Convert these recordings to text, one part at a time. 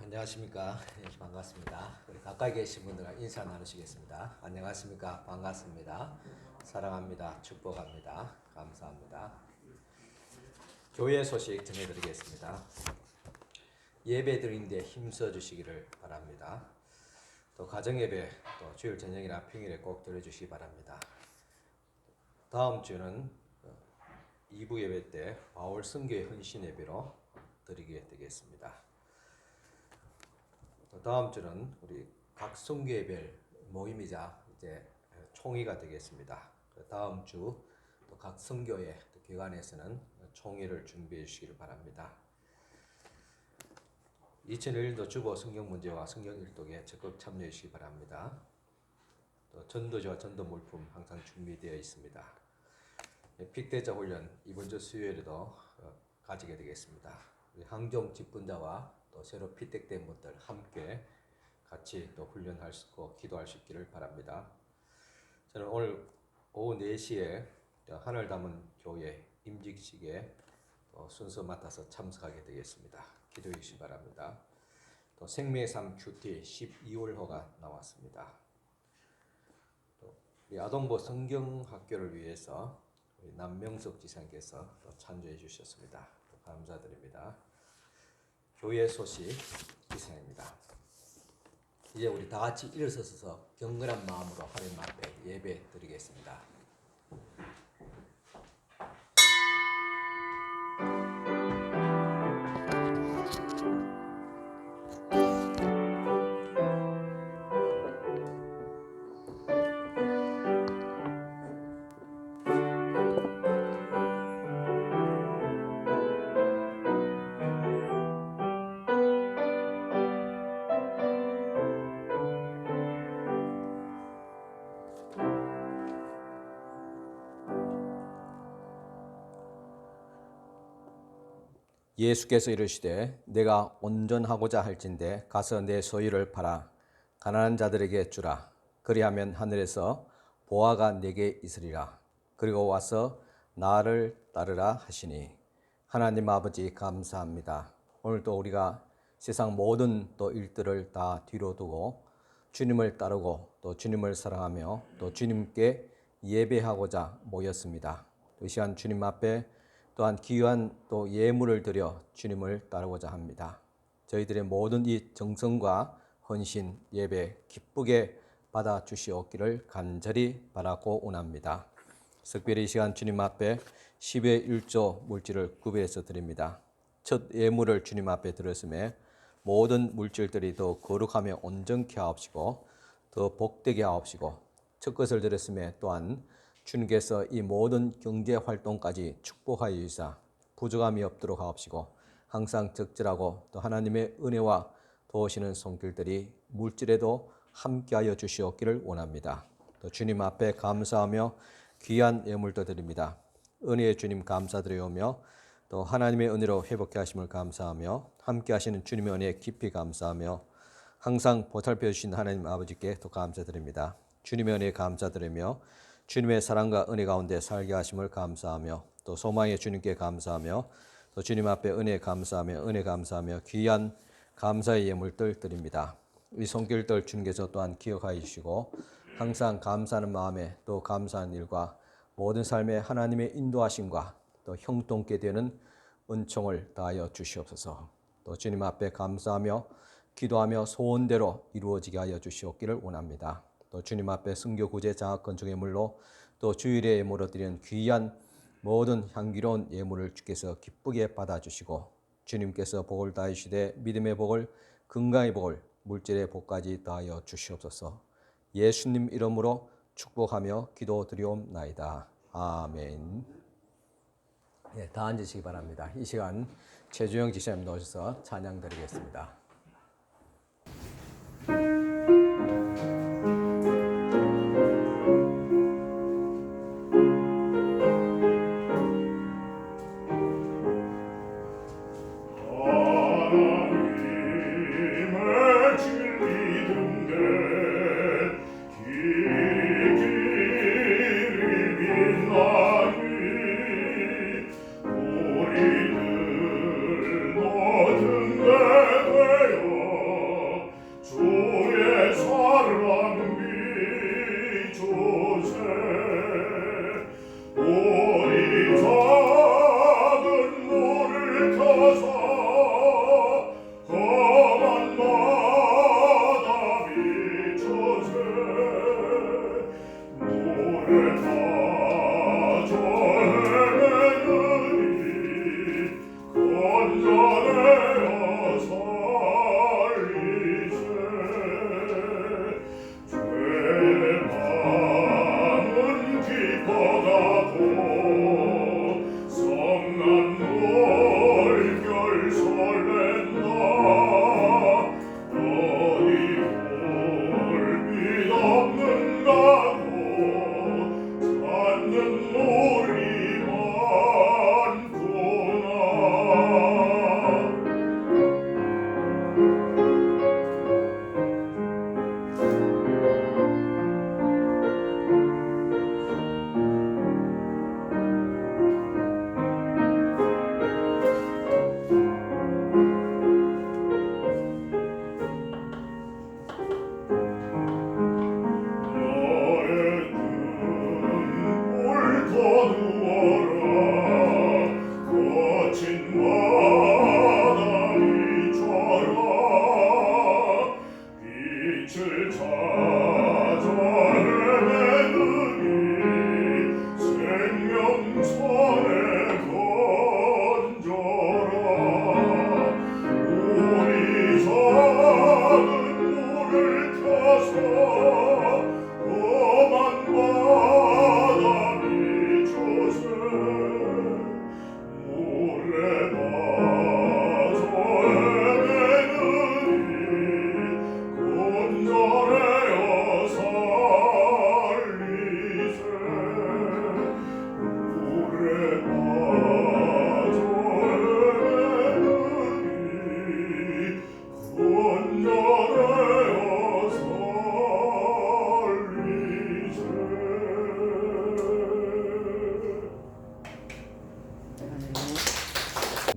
안녕하십니까. 반갑습니다. 우리 가까이 계신 분들과 인사 나누시겠습니다. 안녕하십니까. 반갑습니다. 사랑합니다. 축복합니다. 감사합니다. 교회 소식 전해드리겠습니다. 예배 드리는데 힘써 주시기를 바랍니다. 또 가정예배, 또 주일 저녁이나 평일에 꼭 드려주시기 바랍니다. 다음 주는 2부 예배 때 바울 선교의 헌신 예배로 드리게 되겠습니다. 다음 주는 우리 각 선교예배 모임이자 이제 총회가 되겠습니다. 다음 주 각 선교회 기관에서는 총회를 준비해 주시기를 바랍니다. 2001년도 주보 성경 문제와 성경 일독에 적극 참여해 주시기 바랍니다. 또 전도지와 전도 물품 항상 준비되어 있습니다. 픽대자 훈련 이번 주 수요일에도 가지게 되겠습니다. 우리 항종 직분자와 또 새로 피택된 분들 함께 같이 또 훈련할 수 있고 기도할 수 있기를 바랍니다. 저는 오늘 오후 4시에 하늘 담은 교회 임직식에 순서 맡아서 참석하게 되겠습니다. 기도해 주시기 바랍니다. 또 생명의 삶 큐티 12월호가 나왔습니다. 또 우리 아동부 성경학교를 위해서 우리 남명석 지사님께서 찬조해 주셨습니다. 감사드립니다. 교회 소식 기사입니다. 이제 우리 다 같이 일어서서 경건한 마음으로 하나님 앞에 예배 드리겠습니다. 예수께서 이르시되 내가 온전하고자 할진대 가서 내 소유를 팔아 가난한 자들에게 주라. 그리하면 하늘에서 보화가 내게 있으리라. 그리고 와서 나를 따르라 하시니. 하나님 아버지 감사합니다. 오늘도 우리가 세상 모든 또 일들을 다 뒤로 두고 주님을 따르고 또 주님을 사랑하며 또 주님께 예배하고자 모였습니다. 이 시간 주님 앞에 또한 귀한 또 예물을 드려 주님을 따르고자 합니다. 저희들의 모든 이 정성과 헌신 예배 기쁘게 받아 주시옵기를 간절히 바라고 원합니다. 특별히 이 시간 주님 앞에 10의 1조 물질을 구별해서 드립니다. 첫 예물을 주님 앞에 드렸음에 모든 물질들이 더 거룩하며 온전케 하옵시고 더 복되게 하옵시고 첫 것을 드렸음에 또한 주님께서 이 모든 경제활동까지 축복하여 주사 부족함이 없도록 하옵시고 항상 적절하고 또 하나님의 은혜와 도우시는 손길들이 물질에도 함께하여 주시옵기를 원합니다. 또 주님 앞에 감사하며 귀한 예물도 드립니다. 은혜의 주님 감사드리오며 또 하나님의 은혜로 회복케 하심을 감사하며 함께 하시는 주님의 은혜에 깊이 감사하며 항상 보살펴 주신 하나님 아버지께 또 감사드립니다. 주님의 은혜에 감사드리며 주님의 사랑과 은혜 가운데 살게 하심을 감사하며 또 소망의 주님께 감사하며 또 주님 앞에 은혜 감사하며 은혜 감사하며 귀한 감사의 예물들 드립니다. 이 손길들 주님께서 또한 기억하여 주시고 항상 감사하는 마음에 또 감사한 일과 모든 삶에 하나님의 인도하심과 또 형통케 되는 은총을 다하여 주시옵소서. 또 주님 앞에 감사하며 기도하며 소원대로 이루어지게 하여 주시옵기를 원합니다. 또 주님 앞에 순교 구제 장학 건축 예물로 또 주일에 예물로 드리는 귀한 모든 향기로운 예물을 주께서 기쁘게 받아주시고 주님께서 복을 다하시되 믿음의 복을 건강의 복을 물질의 복까지 다하여 주시옵소서. 예수님 이름으로 축복하며 기도드리옵나이다. 아멘. 네, 다 앉으시기 바랍니다. 이 시간 최주영 지사님 나오셔서 찬양 드리겠습니다. 모든 데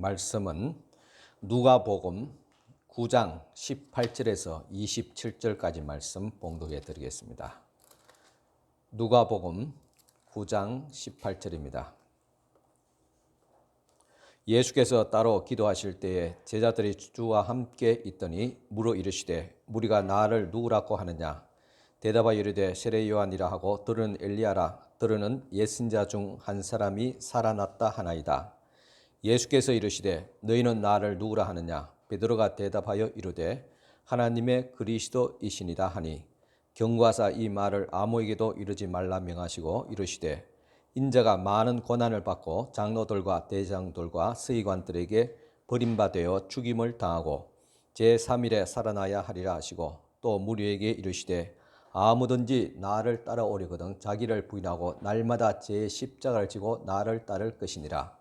말씀은 누가복음 9장 18절에서 27절까지 말씀 봉독해 드리겠습니다. 누가복음 9장 18절입니다. 예수께서 따로 기도하실 때에 제자들이 주와 함께 있더니 물어 이르시되 무리가 나를 누구라고 하느냐? 대답하여 이르되 세례 요한이라 하고 들은 엘리야라 들으는 예선자 중 한 사람이 살아났다 하나이다. 예수께서 이르시되 너희는 나를 누구라 하느냐? 베드로가 대답하여 이르되 하나님의 그리스도이시니라 하니 경고하사 이 말을 아무에게도 이르지 말라 명하시고 이르시되 인자가 많은 고난을 받고 장로들과 대장들과 서기관들에게 버림받아 죽임을 당하고 제3일에 살아나야 하리라 하시고 또 무리에게 이르시되 아무든지 나를 따라오려거든 자기를 부인하고 날마다 제 십자가를 지고 나를 따를 것이니라.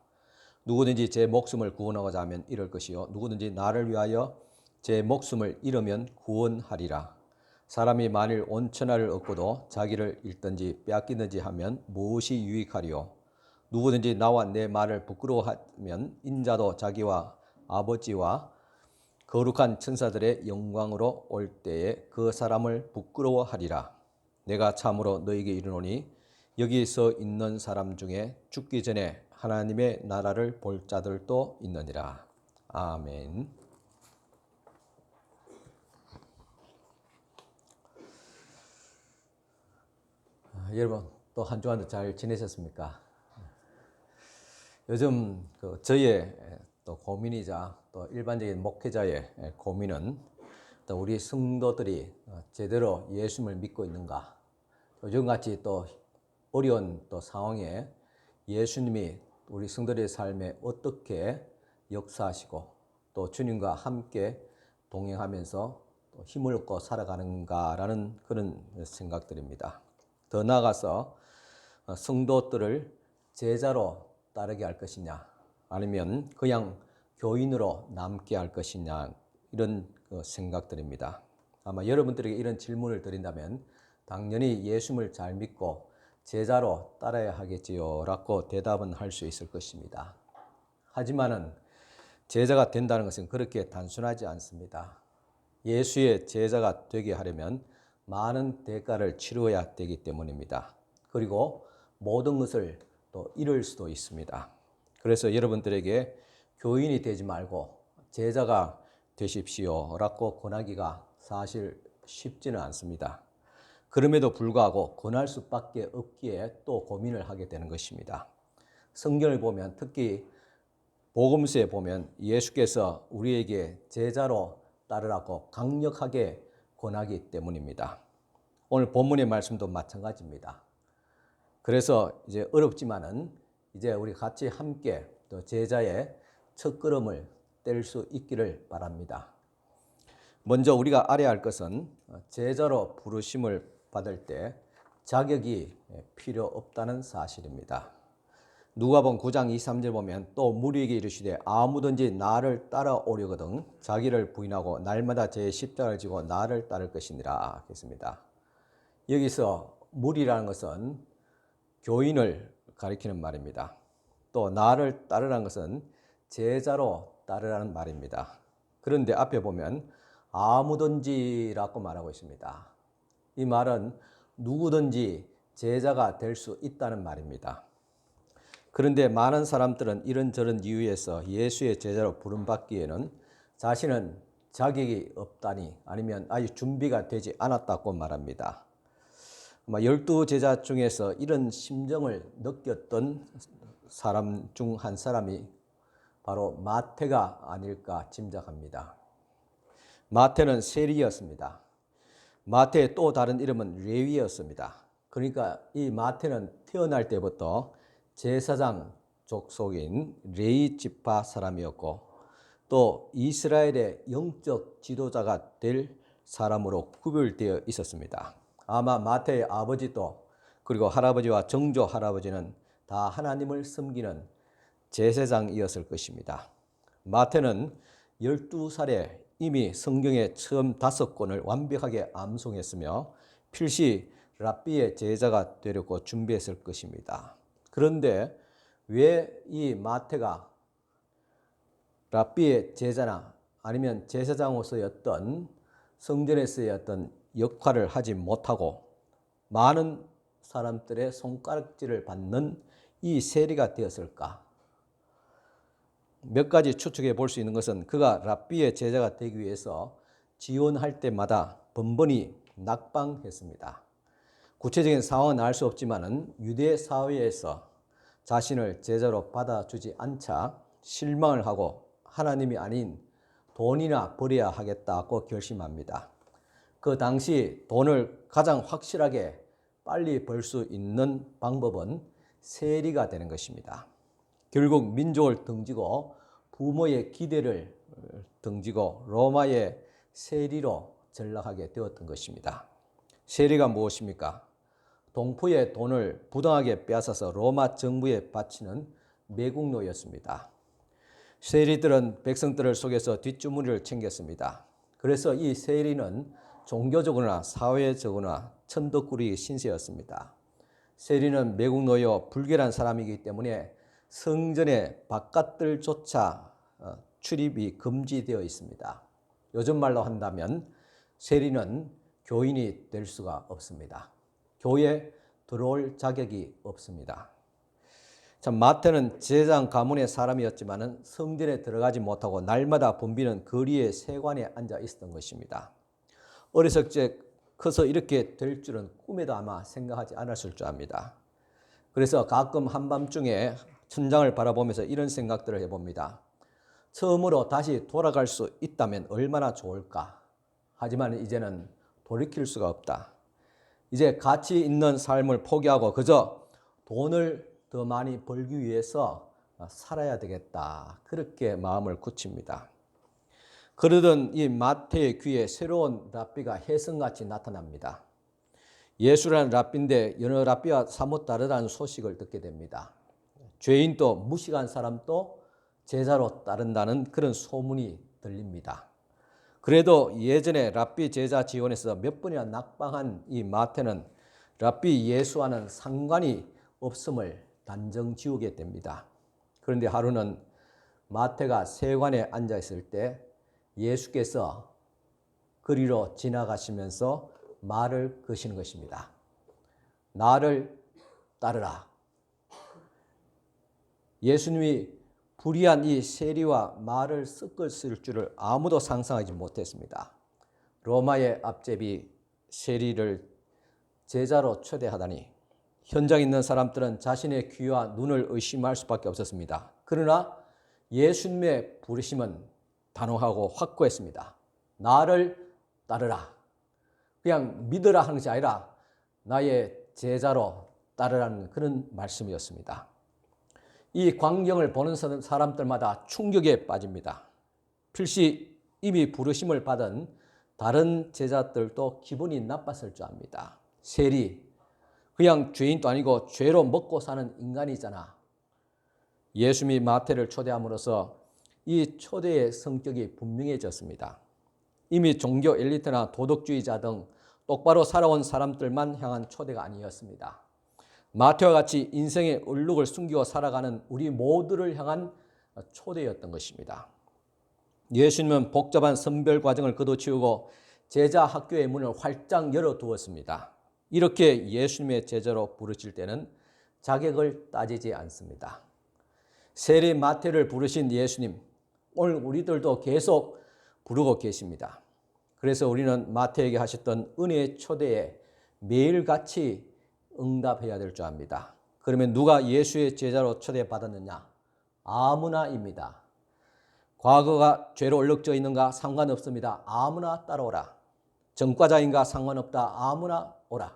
누구든지 제 목숨을 구원하고자 하면 잃을 것이요 누구든지 나를 위하여 제 목숨을 잃으면 구원하리라. 사람이 만일 온 천하를 얻고도 자기를 잃든지 빼앗기든지 하면 무엇이 유익하리요? 누구든지 나와 내 말을 부끄러워하면 인자도 자기와 아버지와 거룩한 천사들의 영광으로 올 때에 그 사람을 부끄러워하리라. 내가 참으로 너희에게 이르노니 여기 서 있는 사람 중에 죽기 전에 하나님의 나라를 볼 자들도 있느니라. 아멘. 여러분 또 한 주간도 잘 지내셨습니까? 요즘 저의 또 고민이자 또 일반적인 목회자의 고민은 또 우리 성도들이 제대로 예수님을 믿고 있는가? 요즘같이 또 어려운 또 상황에 예수님이 우리 성도들의 삶에 어떻게 역사하시고 또 주님과 함께 동행하면서 또 힘을 얻고 살아가는가라는 그런 생각들입니다. 더 나아가서 성도들을 제자로 따르게 할 것이냐 아니면 그냥 교인으로 남게 할 것이냐 이런 생각들입니다. 아마 여러분들에게 이런 질문을 드린다면 당연히 예수님을 잘 믿고 제자로 따라야 하겠지요 라고 대답은 할 수 있을 것입니다. 하지만은 제자가 된다는 것은 그렇게 단순하지 않습니다. 예수의 제자가 되게 하려면 많은 대가를 치루어야 되기 때문입니다. 그리고 모든 것을 또 잃을 수도 있습니다. 그래서 여러분들에게 교인이 되지 말고 제자가 되십시오 라고 권하기가 사실 쉽지는 않습니다. 그럼에도 불구하고 권할 수밖에 없기에 또 고민을 하게 되는 것입니다. 성경을 보면 특히 복음서에 보면 예수께서 우리에게 제자로 따르라고 강력하게 권하기 때문입니다. 오늘 본문의 말씀도 마찬가지입니다. 그래서 이제 어렵지만은 이제 우리 같이 함께 또 제자의 첫걸음을 뗄 수 있기를 바랍니다. 먼저 우리가 알아야 할 것은 제자로 부르심을 받을 때 자격이 필요 없다는 사실입니다. 누가복음 9장 23절 보면 또 무리에게 이르시되 아무든지 나를 따라오려거든 자기를 부인하고 날마다 제 십자가를 지고 나를 따를 것이니라 했습니다. 여기서 무리라는 것은 교인을 가리키는 말입니다. 또 나를 따르라는 것은 제자로 따르라는 말입니다. 그런데 앞에 보면 아무든지라고 말하고 있습니다. 이 말은 누구든지 제자가 될 수 있다는 말입니다. 그런데 많은 사람들은 이런저런 이유에서 예수의 제자로 부름받기에는 자신은 자격이 없다니 아니면 아직 준비가 되지 않았다고 말합니다. 아마 12제자 중에서 이런 심정을 느꼈던 사람 중 한 사람이 바로 마태가 아닐까 짐작합니다. 마태는 세리였습니다. 마태의 또 다른 이름은 레위였습니다. 그러니까 이 마태는 태어날 때부터 제사장 족속인 레위 지파 사람이었고 또 이스라엘의 영적 지도자가 될 사람으로 구별되어 있었습니다. 아마 마태의 아버지도 그리고 할아버지와 정조 할아버지는 다 하나님을 섬기는 제사장이었을 것입니다. 마태는 12살에 이미 성경의 처음 5권을 완벽하게 암송했으며 필시 랍비의 제자가 되려고 준비했을 것입니다. 그런데 왜 이 마태가 랍비의 제자나 아니면 제사장으로서였던 성전에서의 어떤 역할을 하지 못하고 많은 사람들의 손가락질을 받는 이 세리가 되었을까? 몇 가지 추측해 볼 수 있는 것은 그가 랍비의 제자가 되기 위해서 지원할 때마다 번번이 낙방했습니다. 구체적인 상황은 알 수 없지만은 유대 사회에서 자신을 제자로 받아주지 않자 실망을 하고 하나님이 아닌 돈이나 버려야 하겠다고 결심합니다. 그 당시 돈을 가장 확실하게 빨리 벌 수 있는 방법은 세리가 되는 것입니다. 결국 민족을 등지고 부모의 기대를 등지고 로마의 세리로 전락하게 되었던 것입니다. 세리가 무엇입니까? 동포의 돈을 부당하게 빼앗아서 로마 정부에 바치는 매국노였습니다. 세리들은 백성들을 속여서 뒷주머니를 챙겼습니다. 그래서 이 세리는 종교적으로나 사회적으로나 천덕꾸리 신세였습니다. 세리는 매국노여 불결한 사람이기 때문에 성전의 바깥들조차 출입이 금지되어 있습니다. 요즘 말로 한다면 세리는 교인이 될 수가 없습니다. 교회에 들어올 자격이 없습니다. 참 마태는 제사장 가문의 사람이었지만 성전에 들어가지 못하고 날마다 붐비는 거리의 세관에 앉아 있었던 것입니다. 어렸을 적 커서 이렇게 될 줄은 꿈에도 아마 생각하지 않았을 줄 압니다. 그래서 가끔 한밤중에 천장을 바라보면서 이런 생각들을 해봅니다. 처음으로 다시 돌아갈 수 있다면 얼마나 좋을까? 하지만 이제는 돌이킬 수가 없다. 이제 가치 있는 삶을 포기하고 그저 돈을 더 많이 벌기 위해서 살아야 되겠다. 그렇게 마음을 굳힙니다. 그러던 이 마태의 귀에 새로운 랍비가 혜성같이 나타납니다. 예수라는 랍비인데 여러 랍비와 사뭇 다르다는 소식을 듣게 됩니다. 죄인도 무식한 사람도 제자로 따른다는 그런 소문이 들립니다. 그래도 예전에 랍비 제자 지원에서 몇 번이나 낙방한 이 마태는 랍비 예수와는 상관이 없음을 단정 지우게 됩니다. 그런데 하루는 마태가 세관에 앉아 있을 때 예수께서 그리로 지나가시면서 말을 거시는 것입니다. 나를 따르라. 예수님이 불의한 이 세리와 말을 섞었을 줄을 아무도 상상하지 못했습니다. 로마의 앞제비 세리를 제자로 초대하다니 현장에 있는 사람들은 자신의 귀와 눈을 의심할 수밖에 없었습니다. 그러나 예수님의 부르심은 단호하고 확고했습니다. 나를 따르라. 그냥 믿으라 하는 것이 아니라 나의 제자로 따르라는 그런 말씀이었습니다. 이 광경을 보는 사람들마다 충격에 빠집니다. 필시 이미 부르심을 받은 다른 제자들도 기분이 나빴을 줄 압니다. 세리, 그냥 죄인도 아니고 죄로 먹고 사는 인간이잖아. 예수님이 마태를 초대함으로써 이 초대의 성격이 분명해졌습니다. 이미 종교 엘리트나 도덕주의자 등 똑바로 살아온 사람들만 향한 초대가 아니었습니다. 마태와 같이 인생의 얼룩을 숨기고 살아가는 우리 모두를 향한 초대였던 것입니다. 예수님은 복잡한 선별 과정을 거둬치우고 제자 학교의 문을 활짝 열어두었습니다. 이렇게 예수님의 제자로 부르실 때는 자격을 따지지 않습니다. 세리 마태를 부르신 예수님, 오늘 우리들도 계속 부르고 계십니다. 그래서 우리는 마태에게 하셨던 은혜의 초대에 매일같이 응답해야 될 줄 압니다. 그러면 누가 예수의 제자로 초대받았느냐? 아무나입니다. 과거가 죄로 얼룩져 있는가? 상관없습니다. 아무나 따라오라. 전과자인가? 상관없다. 아무나 오라.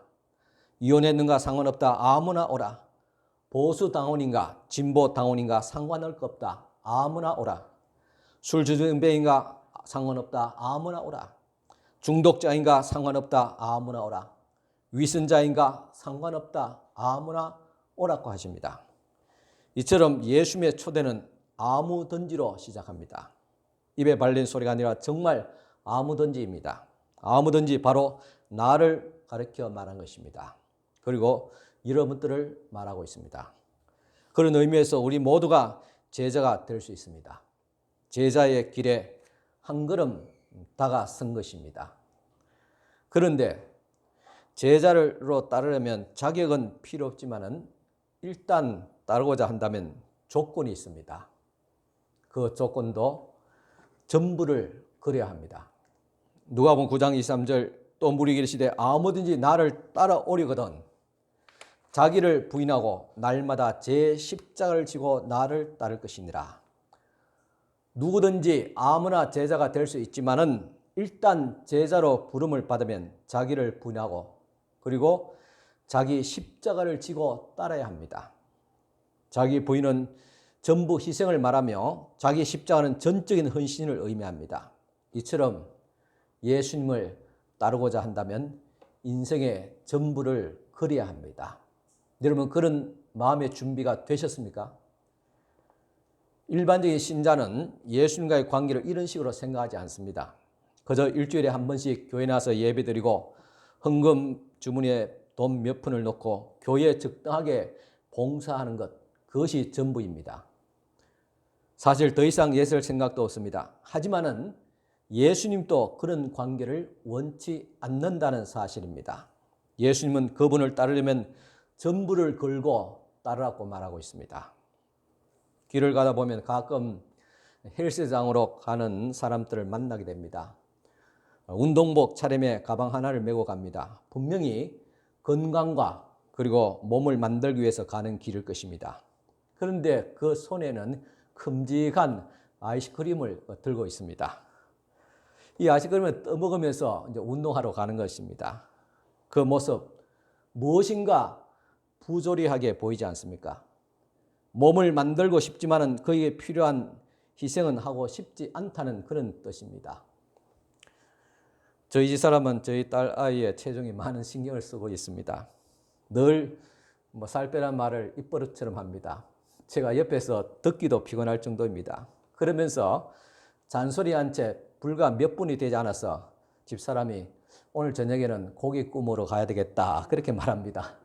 이혼했는가? 상관없다. 아무나 오라. 보수 당원인가? 진보 당원인가? 상관할 것 없다. 아무나 오라. 술 주정배인가? 상관없다. 아무나 오라. 중독자인가? 상관없다. 아무나 오라. 위선자인가? 상관없다. 아무나 오라고 하십니다. 이처럼 예수님의 초대는 아무든지로 시작합니다. 입에 발린 소리가 아니라 정말 아무든지입니다. 아무든지 바로 나를 가르쳐 말한 것입니다. 그리고 여러분들을 말하고 있습니다. 그런 의미에서 우리 모두가 제자가 될 수 있습니다. 제자의 길에 한 걸음 다가선 것입니다. 그런데 제자로 따르려면 자격은 필요 없지만은 일단 따르고자 한다면 조건이 있습니다. 그 조건도 전부를 그려야 합니다. 누가복음 9장 23절 또 무리 이르시되 아무든지 나를 따라오려거든 자기를 부인하고 날마다 제 십자가를 지고 나를 따를 것이니라. 누구든지 아무나 제자가 될 수 있지만은 일단 제자로 부름을 받으면 자기를 부인하고 그리고 자기 십자가를 지고 따라야 합니다. 자기 부인은 전부 희생을 말하며 자기 십자가는 전적인 헌신을 의미합니다. 이처럼 예수님을 따르고자 한다면 인생의 전부를 그려야 합니다. 여러분 그런 마음의 준비가 되셨습니까? 일반적인 신자는 예수님과의 관계를 이런 식으로 생각하지 않습니다. 그저 일주일에 한 번씩 교회 나와서 예배드리고 헌금 주머니에 돈 몇 푼을 넣고 교회에 적당하게 봉사하는 것, 그것이 전부입니다. 사실 더 이상 예설 생각도 없습니다. 하지만은 예수님도 그런 관계를 원치 않는다는 사실입니다. 예수님은 그분을 따르려면 전부를 걸고 따르라고 말하고 있습니다. 길을 가다 보면 가끔 헬스장으로 가는 사람들을 만나게 됩니다. 운동복 차림에 가방 하나를 메고 갑니다. 분명히 건강과 그리고 몸을 만들기 위해서 가는 길일 것입니다. 그런데 그 손에는 큼직한 아이스크림을 들고 있습니다. 이 아이스크림을 떠먹으면서 이제 운동하러 가는 것입니다. 그 모습 무엇인가 부조리하게 보이지 않습니까? 몸을 만들고 싶지만은 그에 필요한 희생은 하고 싶지 않다는 그런 뜻입니다. 저희 집사람은 저희 딸 아이의 체중이 많은 신경을 쓰고 있습니다. 늘 살 빼란 말을 입버릇처럼 합니다. 제가 옆에서 듣기도 피곤할 정도입니다. 그러면서 잔소리한 채 불과 몇 분이 되지 않아서 집사람이 오늘 저녁에는 고기 구우러 가야 되겠다 그렇게 말합니다.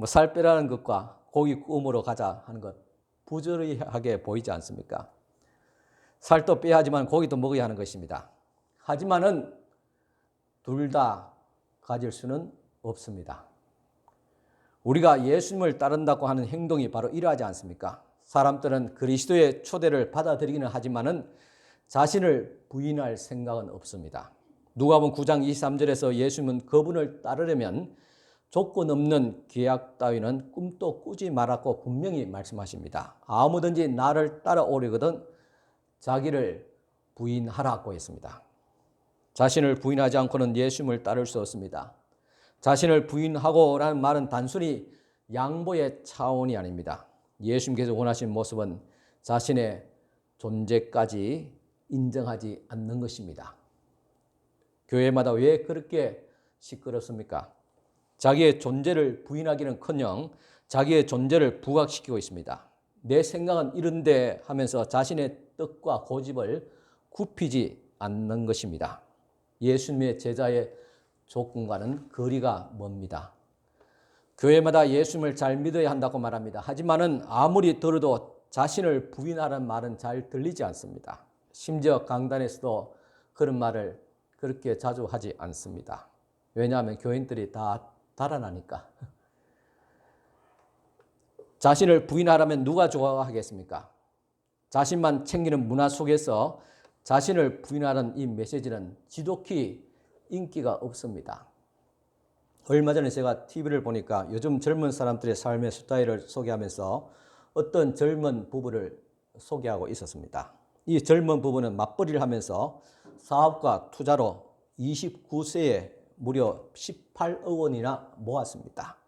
살 빼라는 것과 고기 구우러 가자 하는 것 부조리하게 보이지 않습니까? 살도 빼야 하지만 고기도 먹어야 하는 것입니다. 하지만은 둘 다 가질 수는 없습니다. 우리가 예수님을 따른다고 하는 행동이 바로 이러하지 않습니까? 사람들은 그리스도의 초대를 받아들이기는 하지만은 자신을 부인할 생각은 없습니다. 누가복음 9장 23절에서 예수님은 그분을 따르려면 조건 없는 계약 따위는 꿈도 꾸지 말라고 분명히 말씀하십니다. 아무든지 나를 따라오려거든 자기를 부인하라고 했습니다. 자신을 부인하지 않고는 예수님을 따를 수 없습니다. 자신을 부인하고라는 말은 단순히 양보의 차원이 아닙니다. 예수님께서 원하시는 모습은 자신의 존재까지 인정하지 않는 것입니다. 교회마다 왜 그렇게 시끄럽습니까? 자기의 존재를 부인하기는커녕 자기의 존재를 부각시키고 있습니다. 내 생각은 이런데 하면서 자신의 뜻과 고집을 굽히지 않는 것입니다. 예수님의 제자의 조건과는 거리가 멉니다. 교회마다 예수님을 잘 믿어야 한다고 말합니다. 하지만은 아무리 들어도 자신을 부인하라는 말은 잘 들리지 않습니다. 심지어 강단에서도 그런 말을 그렇게 자주 하지 않습니다. 왜냐하면 교인들이 다 달아나니까. 자신을 부인하라면 누가 좋아하겠습니까? 자신만 챙기는 문화 속에서 자신을 부인하는 이 메시지는 지독히 인기가 없습니다. 얼마 전에 제가 TV를 보니까 요즘 젊은 사람들의 삶의 스타일을 소개하면서 어떤 젊은 부부를 소개하고 있었습니다. 이 젊은 부부는 맞벌이를 하면서 사업과 투자로 29세에 무려 18억 원이나 모았습니다.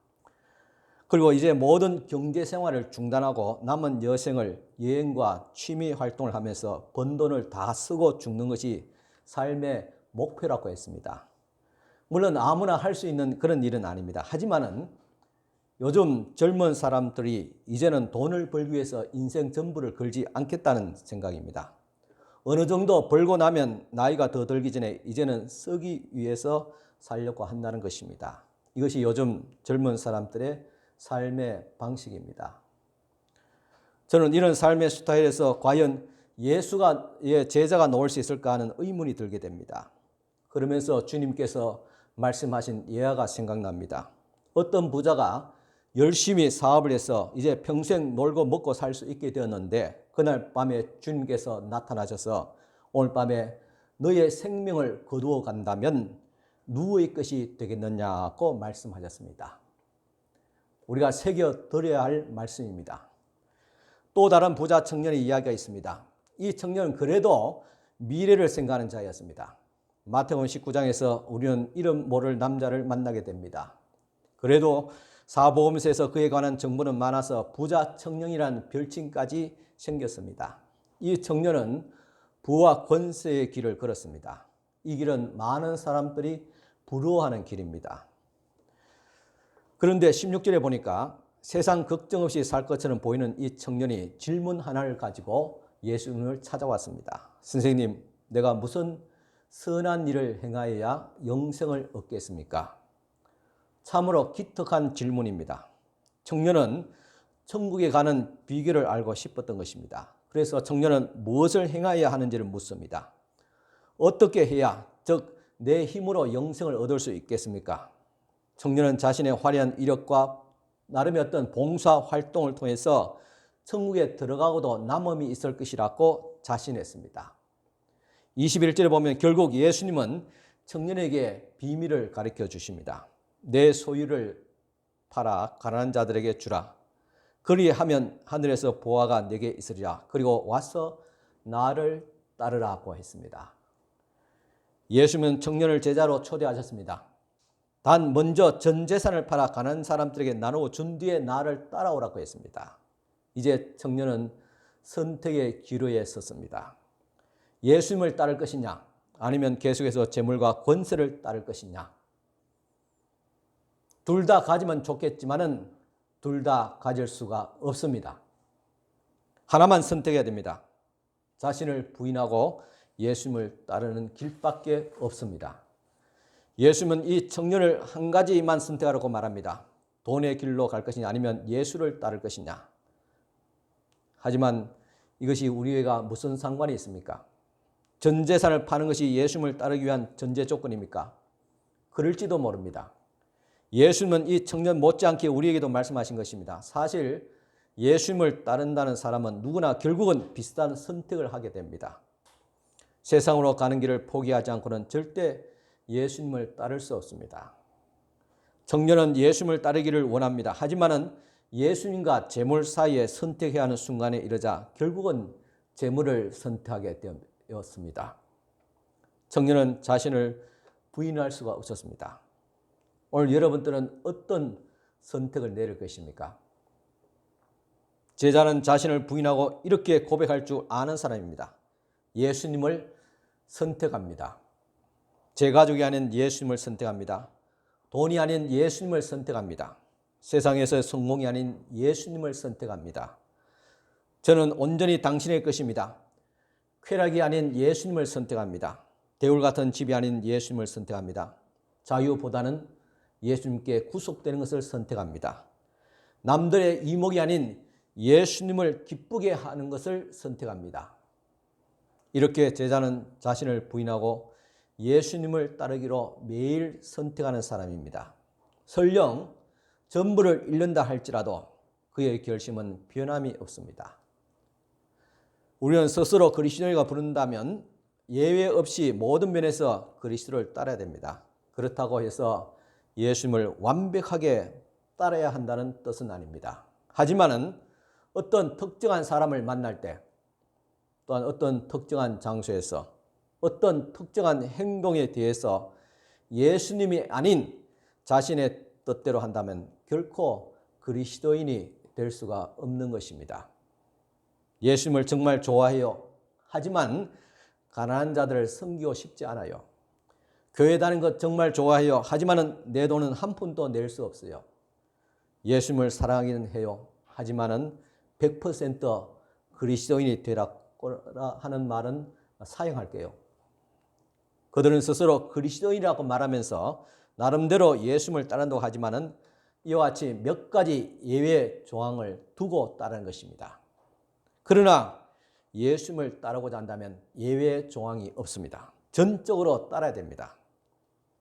그리고 이제 모든 경제 생활을 중단하고 남은 여생을 여행과 취미 활동을 하면서 번 돈을 다 쓰고 죽는 것이 삶의 목표라고 했습니다. 물론 아무나 할 수 있는 그런 일은 아닙니다. 하지만은 요즘 젊은 사람들이 이제는 돈을 벌기 위해서 인생 전부를 걸지 않겠다는 생각입니다. 어느 정도 벌고 나면 나이가 더 들기 전에 이제는 쓰기 위해서 살려고 한다는 것입니다. 이것이 요즘 젊은 사람들의 삶의 방식입니다. 저는 이런 삶의 스타일에서 과연 예수의 제자가 나올 수 있을까 하는 의문이 들게 됩니다. 그러면서 주님께서 말씀하신 예화가 생각납니다. 어떤 부자가 열심히 사업을 해서 이제 평생 놀고 먹고 살 수 있게 되었는데 그날 밤에 주님께서 나타나셔서 오늘 밤에 너의 생명을 거두어 간다면 누구의 것이 되겠느냐고 말씀하셨습니다. 우리가 새겨들어야 할 말씀입니다. 또 다른 부자 청년의 이야기가 있습니다. 이 청년은 그래도 미래를 생각하는 자였습니다. 마태복음 19장에서 우리는 이름 모를 남자를 만나게 됩니다. 그래도 사복음서에서 그에 관한 정보는 많아서 부자 청년이라는 별칭까지 생겼습니다. 이 청년은 부와 권세의 길을 걸었습니다. 이 길은 많은 사람들이 부러워하는 길입니다. 그런데 16절에 보니까 세상 걱정 없이 살 것처럼 보이는 이 청년이 질문 하나를 가지고 예수님을 찾아왔습니다. 선생님, 내가 무슨 선한 일을 행하여야 영생을 얻겠습니까? 참으로 기특한 질문입니다. 청년은 천국에 가는 비결을 알고 싶었던 것입니다. 그래서 청년은 무엇을 행하여야 하는지를 묻습니다. 어떻게 해야, 즉 내 힘으로 영생을 얻을 수 있겠습니까? 청년은 자신의 화려한 이력과 나름의 어떤 봉사 활동을 통해서 천국에 들어가고도 남음이 있을 것이라고 자신했습니다. 21절에 보면 결국 예수님은 청년에게 비밀을 가르쳐 주십니다. 내 소유를 팔아 가난한 자들에게 주라. 그리하면 하늘에서 보화가 내게 있으리라. 그리고 와서 나를 따르라고 했습니다. 예수님은 청년을 제자로 초대하셨습니다. 단 먼저 전 재산을 팔아 가난한 사람들에게 나누어 준 뒤에 나를 따라오라고 했습니다. 이제 청년은 선택의 기로에 섰습니다. 예수님을 따를 것이냐 아니면 계속해서 재물과 권세를 따를 것이냐. 둘 다 가지면 좋겠지만은 둘 다 가질 수가 없습니다. 하나만 선택해야 됩니다. 자신을 부인하고 예수님을 따르는 길밖에 없습니다. 예수님은 이 청년을 한 가지만 선택하라고 말합니다. 돈의 길로 갈 것이냐 아니면 예수를 따를 것이냐. 하지만 이것이 우리가 무슨 상관이 있습니까? 전 재산을 파는 것이 예수님을 따르기 위한 전제 조건입니까? 그럴지도 모릅니다. 예수님은 이 청년 못지않게 우리에게도 말씀하신 것입니다. 사실 예수님을 따른다는 사람은 누구나 결국은 비슷한 선택을 하게 됩니다. 세상으로 가는 길을 포기하지 않고는 절대 예수님을 따를 수 없습니다. 청년은 예수님을 따르기를 원합니다. 하지만은 예수님과 재물 사이에 선택해야 하는 순간에 이르자 결국은 재물을 선택하게 되었습니다. 청년은 자신을 부인할 수가 없었습니다. 오늘 여러분들은 어떤 선택을 내릴 것입니까? 제자는 자신을 부인하고 이렇게 고백할 줄 아는 사람입니다. 예수님을 선택합니다. 제 가족이 아닌 예수님을 선택합니다. 돈이 아닌 예수님을 선택합니다. 세상에서의 성공이 아닌 예수님을 선택합니다. 저는 온전히 당신의 것입니다. 쾌락이 아닌 예수님을 선택합니다. 대울 같은 집이 아닌 예수님을 선택합니다. 자유보다는 예수님께 구속되는 것을 선택합니다. 남들의 이목이 아닌 예수님을 기쁘게 하는 것을 선택합니다. 이렇게 제자는 자신을 부인하고 예수님을 따르기로 매일 선택하는 사람입니다. 설령 전부를 잃는다 할지라도 그의 결심은 변함이 없습니다. 우리는 스스로 그리스도인이라 부른다면 예외 없이 모든 면에서 그리스도를 따라야 됩니다. 그렇다고 해서 예수님을 완벽하게 따라야 한다는 뜻은 아닙니다. 하지만은 어떤 특정한 사람을 만날 때, 또한 어떤 특정한 장소에서 어떤 특정한 행동에 대해서 예수님이 아닌 자신의 뜻대로 한다면 결코 그리스도인이 될 수가 없는 것입니다. 예수님을 정말 좋아해요. 하지만 가난한 자들을 섬기고 싶지 않아요. 교회 다니는 것 정말 좋아해요. 하지만은 내 돈은 한 푼도 낼 수 없어요. 예수님을 사랑하기는 해요. 하지만은 100% 그리스도인이 되라 하는 말은 사용할게요. 그들은 스스로 그리스도인이라고 말하면서 나름대로 예수님을 따른다고 하지만은 이와 같이 몇 가지 예외 조항을 두고 따르는 것입니다. 그러나 예수님을 따르고자 한다면 예외 조항이 없습니다. 전적으로 따라야 됩니다.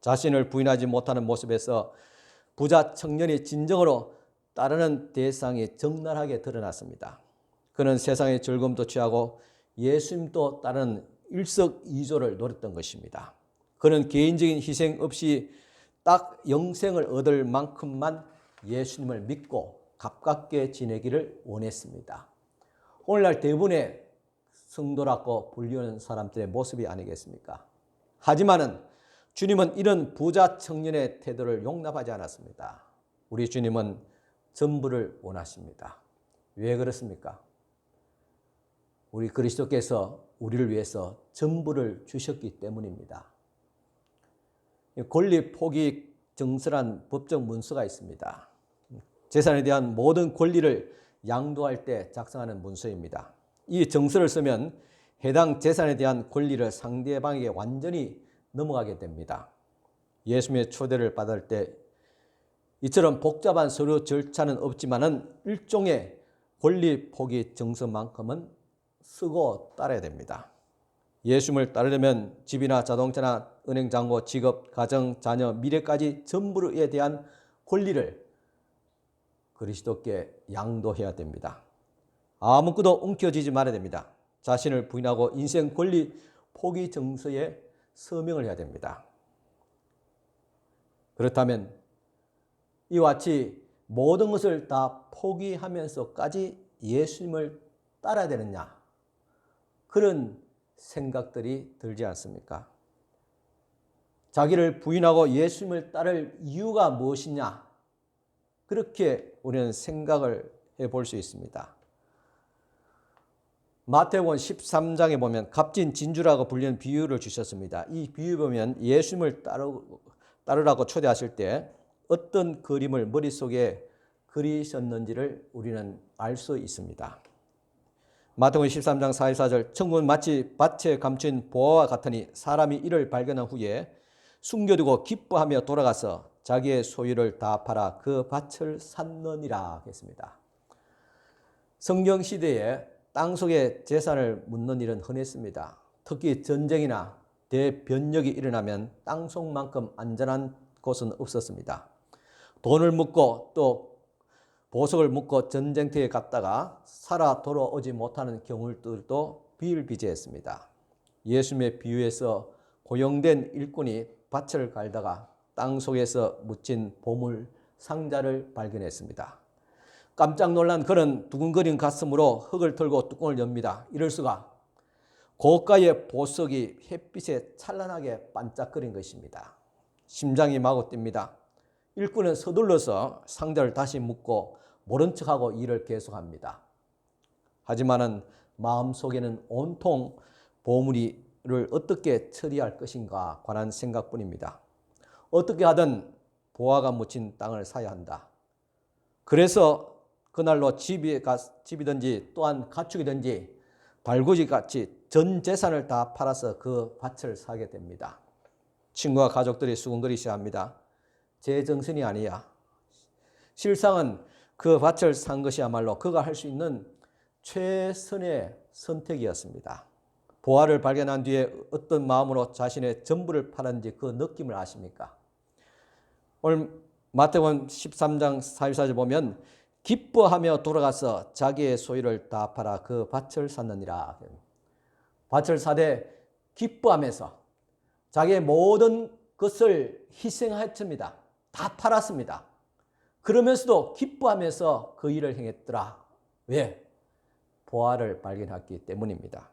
자신을 부인하지 못하는 모습에서 부자 청년이 진정으로 따르는 대상이 적나라하게 드러났습니다. 그는 세상의 즐거움도 취하고 예수님도 따르는 일석이조를 노렸던 것입니다. 그는 개인적인 희생 없이 딱 영생을 얻을 만큼만 예수님을 믿고 가깝게 지내기를 원했습니다. 오늘날 대부분의 성도라고 불리우는 사람들의 모습이 아니겠습니까? 하지만은 주님은 이런 부자 청년의 태도를 용납하지 않았습니다. 우리 주님은 전부를 원하십니다. 왜 그렇습니까? 우리 그리스도께서 우리를 위해서 전부를 주셨기 때문입니다. 권리 포기 정설한 법적 문서가 있습니다. 재산에 대한 모든 권리를 양도할 때 작성하는 문서입니다. 이 정서를 쓰면 해당 재산에 대한 권리를 상대방에게 완전히 넘어가게 됩니다. 예수님의 초대를 받을 때 이처럼 복잡한 서류 절차는 없지만은 일종의 권리 포기 정서만큼은 쓰고 따라야 됩니다. 예수님을 따르려면 집이나 자동차나 은행 잔고, 직업, 가정, 자녀, 미래까지 전부에 대한 권리를 그리스도께 양도해야 됩니다. 아무것도 움켜쥐지 말아야 됩니다. 자신을 부인하고 인생 권리 포기 정서에 서명을 해야 됩니다. 그렇다면 이와 같이 모든 것을 다 포기하면서까지 예수님을 따라야 되느냐? 그런 생각들이 들지 않습니까? 자기를 부인하고 예수님을 따를 이유가 무엇이냐? 그렇게 우리는 생각을 해볼 수 있습니다. 마태복음 13장에 보면 값진 진주라고 불리는 비유를 주셨습니다. 이 비유 보면 예수님을 따르라고 초대하실 때 어떤 그림을 머릿속에 그리셨는지를 우리는 알 수 있습니다. 마태복음 13장 44절 천국은 마치 밭에 감춘 보화와 같으니 사람이 이를 발견한 후에 숨겨두고 기뻐하며 돌아가서 자기의 소유를 다 팔아 그 밭을 샀느니라 했습니다. 성경시대에 땅속에 재산을 묻는 일은 흔했습니다. 특히 전쟁이나 대변력이 일어나면 땅속만큼 안전한 곳은 없었습니다. 돈을 묻고 또 보석을 묻고 전쟁터에 갔다가 살아 돌아오지 못하는 경우들도 비일비재했습니다. 예수님의 비유에서 고용된 일꾼이 밭을 갈다가 땅속에서 묻힌 보물 상자를 발견했습니다. 깜짝 놀란 그는 두근거린 가슴으로 흙을 털고 뚜껑을 엽니다. 이럴 수가. 고가의 보석이 햇빛에 찬란하게 반짝거린 것입니다. 심장이 마구 뜁니다. 일꾼은 서둘러서 상자를 다시 묶고 모른 척하고 일을 계속합니다. 하지만은 마음속에는 온통 보물을 어떻게 처리할 것인가 관한 생각뿐입니다. 어떻게 하든 보화가 묻힌 땅을 사야 한다. 그래서 그날로 집이든지 또한 가축이든지 달구지같이 전 재산을 다 팔아서 그 밭을 사게 됩니다. 친구와 가족들이 수군거리셔야 합니다. 제 정신이 아니야. 실상은 그 밭을 산 것이야말로 그가 할 수 있는 최선의 선택이었습니다. 보화를 발견한 뒤에 어떤 마음으로 자신의 전부를 팔았는지 그 느낌을 아십니까? 오늘 마태복음 13장 44절 보면 기뻐하며 돌아가서 자기의 소유를 다 팔아 그 밭을 샀느니라. 밭을 사되 기뻐하면서 자기의 모든 것을 희생했습니다. 다 팔았습니다. 그러면서도 기뻐하면서 그 일을 행했더라. 왜? 보화를 발견했기 때문입니다.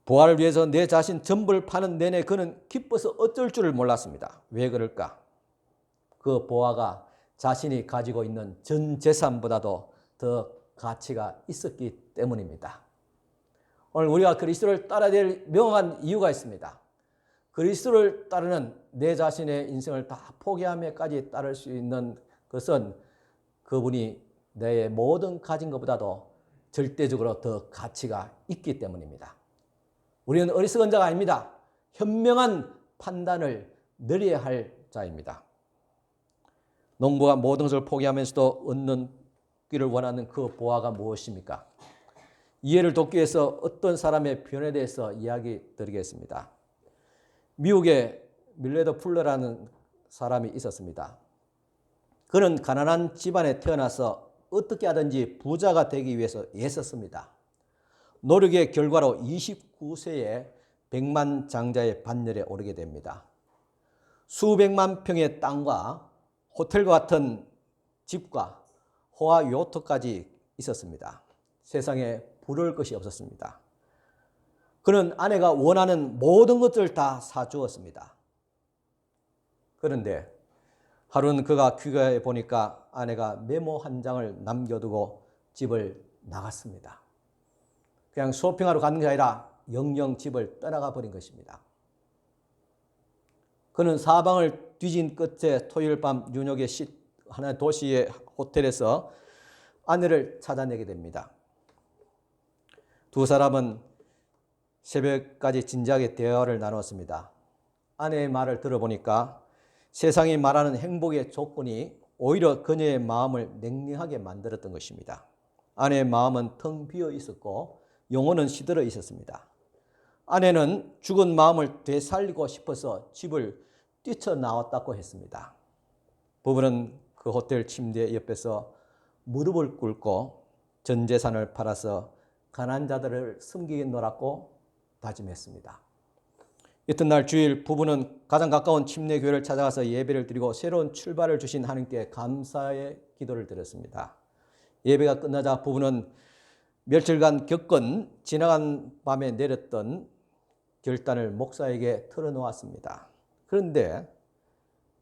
보화를 위해서 내 자신 전부를 파는 내내 그는 기뻐서 어쩔 줄을 몰랐습니다. 왜 그럴까? 그 보화가 자신이 가지고 있는 전 재산보다도 더 가치가 있었기 때문입니다. 오늘 우리가 그리스도를 따라야 될 명확한 이유가 있습니다. 그리스도를 따르는 내 자신의 인생을 다 포기하며까지 따를 수 있는 것은 그분이 내 모든 가진 것보다도 절대적으로 더 가치가 있기 때문입니다. 우리는 어리석은 자가 아닙니다. 현명한 판단을 내려야 할 자입니다. 농부가 모든 것을 포기하면서도 얻기를 원하는 그 보화가 무엇입니까? 이해를 돕기 위해서 어떤 사람의 표현에 대해서 이야기 드리겠습니다. 미국에 밀레드 풀러라는 사람이 있었습니다. 그는 가난한 집안에 태어나서 어떻게 하든지 부자가 되기 위해서 애썼습니다. 노력의 결과로 29세에 백만장자의 반열에 오르게 됩니다. 수백만 평의 땅과 호텔과 같은 집과 호화 요트까지 있었습니다. 세상에 부러울 것이 없었습니다. 그는 아내가 원하는 모든 것들을 다 사주었습니다. 그런데 하루는 그가 귀가해 보니까 아내가 메모 한 장을 남겨두고 집을 나갔습니다. 그냥 쇼핑하러 가는 게 아니라 영영 집을 떠나가 버린 것입니다. 그는 사방을 뒤진 끝에 토요일 밤 뉴욕의 하나의 도시의 호텔에서 아내를 찾아내게 됩니다. 두 사람은 새벽까지 진지하게 대화를 나눴습니다. 아내의 말을 들어보니까 세상이 말하는 행복의 조건이 오히려 그녀의 마음을 냉랭하게 만들었던 것입니다. 아내의 마음은 텅 비어 있었고 영혼은 시들어 있었습니다. 아내는 죽은 마음을 되살리고 싶어서 집을 뛰쳐나왔다고 했습니다. 부부는 그 호텔 침대 옆에서 무릎을 꿇고 전 재산을 팔아서 가난한 자들을 섬기겠노라고 다짐했습니다. 이튿날 주일 부부는 가장 가까운 침례 교회를 찾아가서 예배를 드리고 새로운 출발을 주신 하나님께 감사의 기도를 드렸습니다. 예배가 끝나자 부부는 며칠간 겪은 지나간 밤에 내렸던 결단을 목사에게 털어놓았습니다. 그런데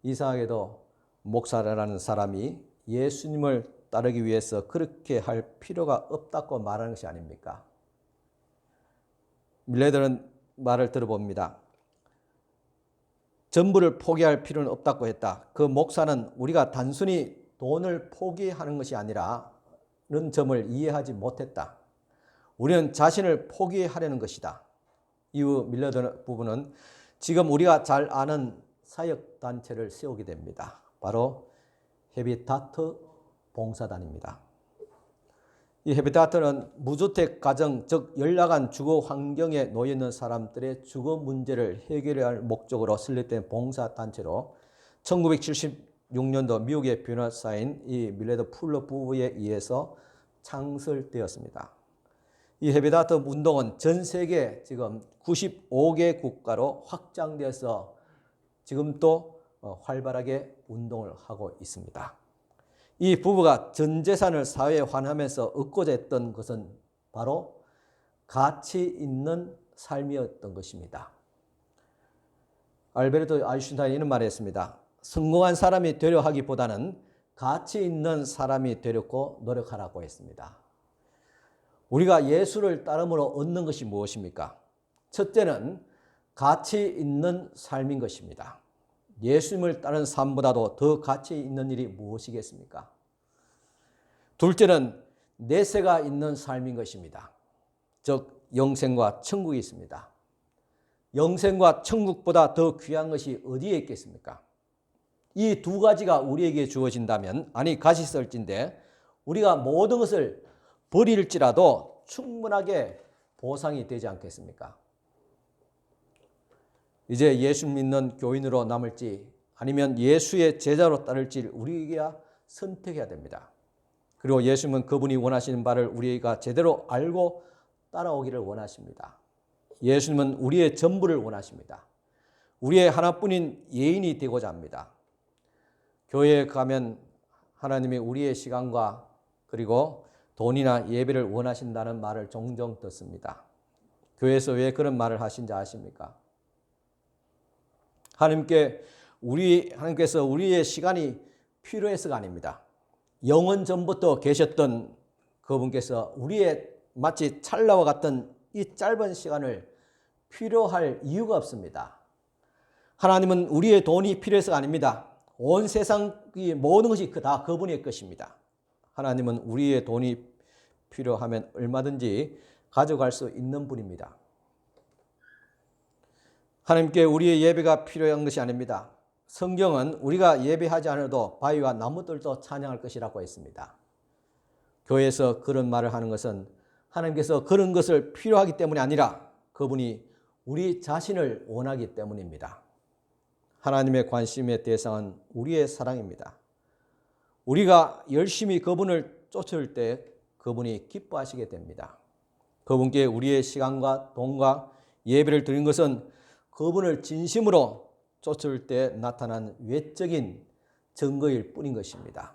이상하게도 목사라는 사람이 예수님을 따르기 위해서 그렇게 할 필요가 없다고 말하는 것이 아닙니까? 밀레드는 말을 들어봅니다. 전부를 포기할 필요는 없다고 했다. 그 목사는 우리가 단순히 돈을 포기하는 것이 아니라는 점을 이해하지 못했다. 우리는 자신을 포기하려는 것이다. 이후 밀레드 부부는 지금 우리가 잘 아는 사역단체를 세우게 됩니다. 바로 헤비타트 봉사단입니다. 이 헤비타트는 무주택 가정, 즉 열악한 주거 환경에 놓여있는 사람들의 주거 문제를 해결해야 할 목적으로 설립된 봉사단체로 1976년도 미국의 변호사인 이 밀레드 풀러 부부에 의해서 창설되었습니다. 이 헤비타트 운동은 전 세계 지금 95개 국가로 확장되어서 지금 또 활발하게 운동을 하고 있습니다. 이 부부가 전 재산을 사회에 환원하면서 얻고자 했던 것은 바로 가치 있는 삶이었던 것입니다. 알베르트 아인슈타인이 이런 말을 했습니다. 성공한 사람이 되려 하기보다는 가치 있는 사람이 되려고 노력하라고 했습니다. 우리가 예수를 따름으로 얻는 것이 무엇입니까? 첫째는 가치 있는 삶인 것입니다. 예수님을 따르는 삶보다도 더 가치 있는 일이 무엇이겠습니까? 둘째는 내세가 있는 삶인 것입니다. 즉 영생과 천국이 있습니다. 영생과 천국보다 더 귀한 것이 어디에 있겠습니까? 이 두 가지가 우리에게 주어진다면, 아니 같이 있을진데 우리가 모든 것을 버릴지라도 충분하게 보상이 되지 않겠습니까? 이제 예수 믿는 교인으로 남을지 아니면 예수의 제자로 따를지 우리가 선택해야 됩니다. 그리고 예수님은 그분이 원하시는 바를 우리가 제대로 알고 따라오기를 원하십니다. 예수님은 우리의 전부를 원하십니다. 우리의 하나뿐인 예인이 되고자 합니다. 교회에 가면 하나님이 우리의 시간과 그리고 돈이나 예배를 원하신다는 말을 종종 듣습니다. 교회에서 왜 그런 말을 하신지 아십니까? 하나님께서 우리의 시간이 필요해서가 아닙니다. 영원 전부터 계셨던 그분께서 우리의 마치 찰나와 같은 이 짧은 시간을 필요할 이유가 없습니다. 하나님은 우리의 돈이 필요해서가 아닙니다. 온 세상의 모든 것이 다 그분의 것입니다. 하나님은 우리의 돈이 필요하면 얼마든지 가져갈 수 있는 분입니다. 하나님께 우리의 예배가 필요한 것이 아닙니다. 성경은 우리가 예배하지 않아도 바위와 나무들도 찬양할 것이라고 했습니다. 교회에서 그런 말을 하는 것은 하나님께서 그런 것을 필요하기 때문이 아니라 그분이 우리 자신을 원하기 때문입니다. 하나님의 관심의 대상은 우리의 사랑입니다. 우리가 열심히 그분을 쫓을 때 그분이 기뻐하시게 됩니다. 그분께 우리의 시간과 돈과 예배를 드린 것은 그분을 진심으로 쫓을 때 나타난 외적인 증거일 뿐인 것입니다.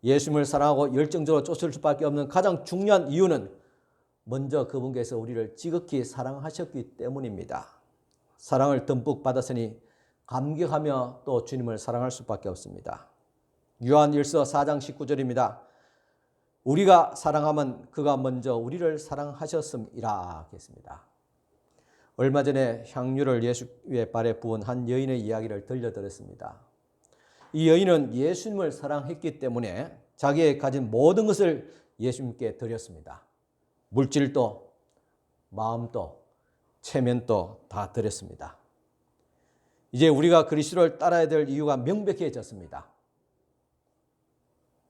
예수님을 사랑하고 열정적으로 쫓을 수밖에 없는 가장 중요한 이유는 먼저 그분께서 우리를 지극히 사랑하셨기 때문입니다. 사랑을 듬뿍 받았으니 감격하며 또 주님을 사랑할 수밖에 없습니다. 요한일서 4장 19절입니다. 우리가 사랑하면 그가 먼저 우리를 사랑하셨음이라 했습니다. 얼마 전에 향유를 예수의 발에 부은 한 여인의 이야기를 들려드렸습니다. 이 여인은 예수님을 사랑했기 때문에 자기의 가진 모든 것을 예수님께 드렸습니다. 물질도, 마음도, 체면도 다 드렸습니다. 이제 우리가 그리스도를 따라야 될 이유가 명백해졌습니다.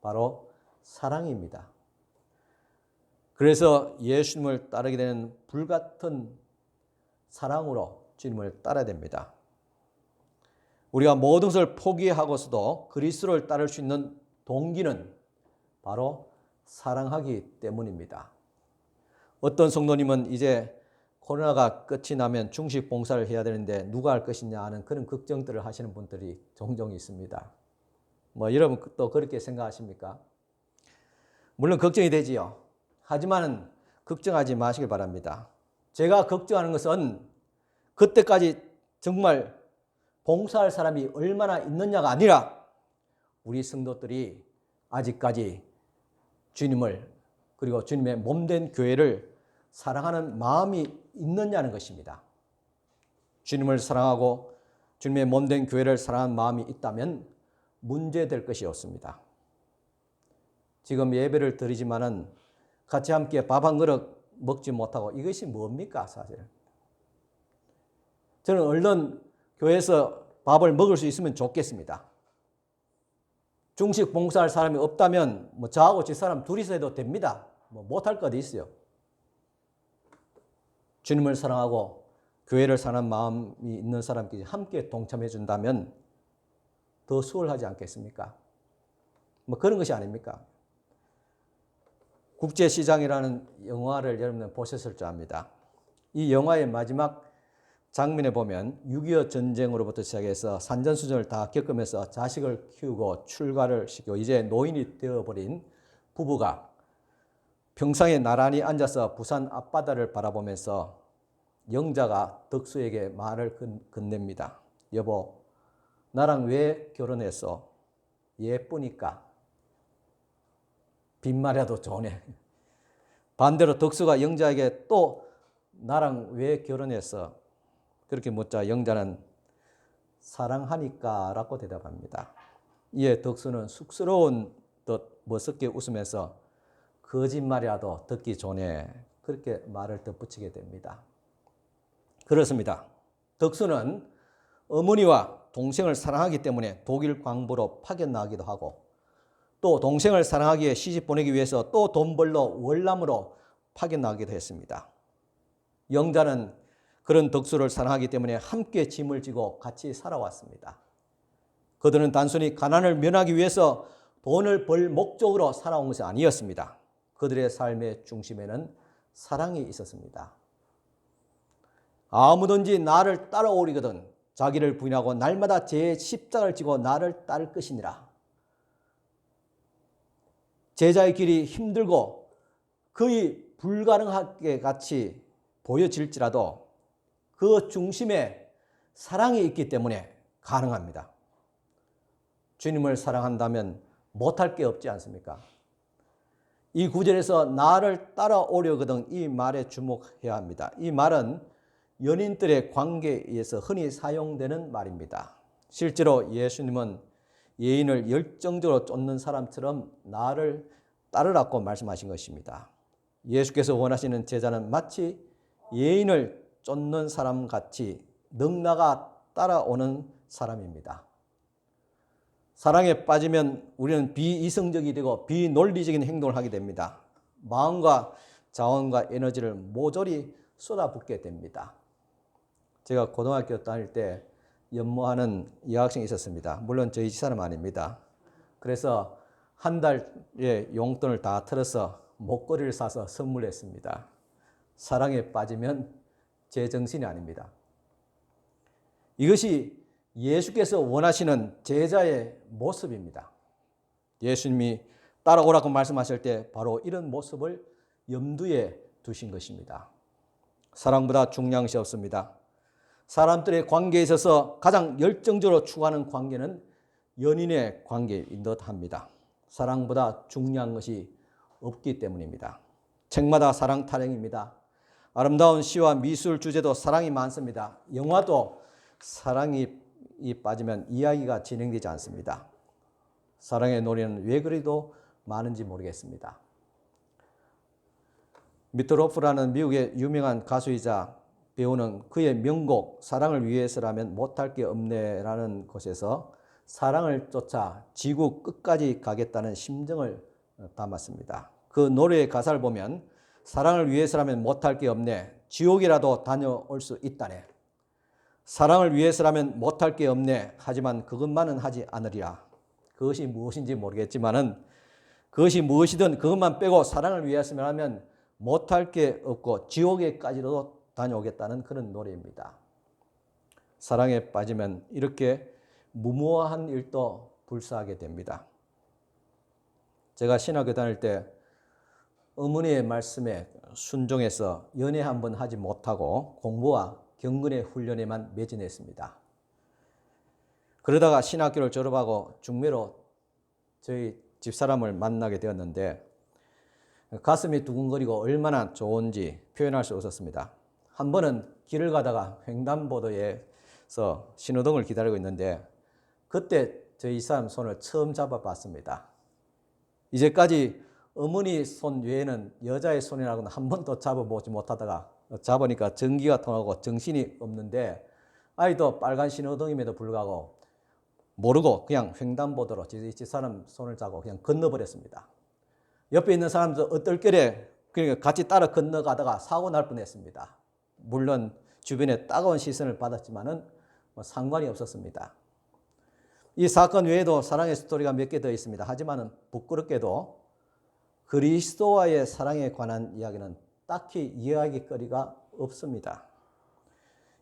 바로 사랑입니다. 그래서 예수님을 따르게 되는 불같은 사랑으로 주님을 따라야 됩니다. 우리가 모든 것을 포기하고서도 그리스도를 따를 수 있는 동기는 바로 사랑하기 때문입니다. 어떤 성도님은 이제 코로나가 끝이 나면 중식 봉사를 해야 되는데 누가 할 것이냐 하는 그런 걱정들을 하시는 분들이 종종 있습니다. 여러분 또 그렇게 생각하십니까? 물론 걱정이 되지요. 하지만 걱정하지 마시길 바랍니다. 제가 걱정하는 것은 그때까지 정말 봉사할 사람이 얼마나 있느냐가 아니라 우리 성도들이 아직까지 주님을 그리고 주님의 몸된 교회를 사랑하는 마음이 있느냐는 것입니다. 주님을 사랑하고 주님의 몸된 교회를 사랑하는 마음이 있다면 문제될 것이 없습니다. 지금 예배를 드리지만은 같이 함께 밥 한 그릇 먹지 못하고 이것이 뭡니까 사실? 저는 얼른 교회에서 밥을 먹을 수 있으면 좋겠습니다. 중식 봉사할 사람이 없다면 저하고 집사람 둘이서 해도 됩니다. 못할 것 있어요. 주님을 사랑하고 교회를 사랑하는 마음이 있는 사람끼리 함께 동참해 준다면 더 수월하지 않겠습니까? 그런 것이 아닙니까? 국제시장이라는 영화를 여러분은 보셨을 줄 압니다. 이 영화의 마지막 장면에 보면 6.25 전쟁으로부터 시작해서 산전수전을 다 겪으면서 자식을 키우고 출가를 시키고 이제 노인이 되어버린 부부가 평상에 나란히 앉아서 부산 앞바다를 바라보면서 영자가 덕수에게 말을 건넵니다. 여보, 나랑 왜 결혼했어? 예쁘니까. 빈말이라도 좋네. 반대로 덕수가 영자에게 또 나랑 왜 결혼했어? 그렇게 묻자 영자는 사랑하니까 라고 대답합니다. 이에 덕수는 쑥스러운 듯 머쓱게 웃으면서 거짓말이라도 듣기 좋네. 그렇게 말을 덧붙이게 됩니다. 그렇습니다. 덕수는 어머니와 동생을 사랑하기 때문에 독일 광부로 파견나가기도 하고 또 동생을 사랑하기에 시집 보내기 위해서 또 돈 벌러 월남으로 파견나가기도 했습니다. 영자는 그런 덕수를 사랑하기 때문에 함께 짐을 지고 같이 살아왔습니다. 그들은 단순히 가난을 면하기 위해서 돈을 벌 목적으로 살아온 것이 아니었습니다. 그들의 삶의 중심에는 사랑이 있었습니다. 아무든지 나를 따라오리거든 자기를 부인하고 날마다 제 십자가를 지고 나를 따를 것이니라. 제자의 길이 힘들고 거의 불가능하게 같이 보여질지라도 그 중심에 사랑이 있기 때문에 가능합니다. 주님을 사랑한다면 못할 게 없지 않습니까? 이 구절에서 나를 따라오려거든 이 말에 주목해야 합니다. 이 말은 연인들의 관계에 의해서 흔히 사용되는 말입니다. 실제로 예수님은 예인을 열정적으로 쫓는 사람처럼 나를 따르라고 말씀하신 것입니다. 예수께서 원하시는 제자는 마치 예인을 쫓는 사람같이 넉나가 따라오는 사람입니다. 사랑에 빠지면 우리는 비이성적이 되고 비논리적인 행동을 하게 됩니다. 마음과 자원과 에너지를 모조리 쏟아붓게 됩니다. 제가 고등학교 다닐 때 연모하는 여학생이 있었습니다. 물론 저희 집사람 아닙니다. 그래서 한 달에 용돈을 다 털어서 목걸이를 사서 선물했습니다. 사랑에 빠지면 제 정신이 아닙니다. 이것이 예수께서 원하시는 제자의 모습입니다. 예수님이 따라오라고 말씀하실 때 바로 이런 모습을 염두에 두신 것입니다. 사랑보다 중요한 것이 없습니다. 사람들의 관계에 있어서 가장 열정적으로 추구하는 관계는 연인의 관계인 듯합니다. 사랑보다 중요한 것이 없기 때문입니다. 책마다 사랑 타령입니다. 아름다운 시와 미술 주제도 사랑이 많습니다. 영화도 사랑이 빠지면 이야기가 진행되지 않습니다. 사랑의 노래는 왜 그리도 많은지 모르겠습니다. 미트로프라는 미국의 유명한 가수이자 배우는 그의 명곡 사랑을 위해서라면 못할 게 없네라는 곳에서 사랑을 쫓아 지구 끝까지 가겠다는 심정을 담았습니다. 그 노래의 가사를 보면 사랑을 위해서라면 못할 게 없네. 지옥이라도 다녀올 수 있다네. 사랑을 위해서라면 못할 게 없네. 하지만 그것만은 하지 않으리라. 그것이 무엇인지 모르겠지만은 그것이 무엇이든 그것만 빼고 사랑을 위해서라면 못할 게 없고 지옥에까지도 다녀오겠다는 그런 노래입니다. 사랑에 빠지면 이렇게 무모한 일도 불사하게 됩니다. 제가 신학교 다닐 때 어머니의 말씀에 순종해서 연애 한번 하지 못하고 공부와 경건의 훈련에만 매진했습니다. 그러다가 신학교를 졸업하고 중매로 저희 집사람을 만나게 되었는데 가슴이 두근거리고 얼마나 좋은지 표현할 수 없었습니다. 한 번은 길을 가다가 횡단보도에서 신호등을 기다리고 있는데 그때 저희 사람 손을 처음 잡아봤습니다. 이제까지 어머니 손 외에는 여자의 손이라고는 한 번도 잡아보지 못하다가 잡으니까 전기가 통하고 정신이 없는데 아이도 빨간 신호등임에도 불구하고 모르고 그냥 횡단보도로 저희 집사람 손을 잡고 그냥 건너버렸습니다. 옆에 있는 사람도 어떨결에 그러니까 같이 따라 건너가다가 사고 날 뻔했습니다. 물론 주변에 따가운 시선을 받았지만은 상관이 없었습니다. 이 사건 외에도 사랑의 스토리가 몇 개 더 있습니다. 하지만은 부끄럽게도 그리스도와의 사랑에 관한 이야기는 딱히 이야기거리가 없습니다.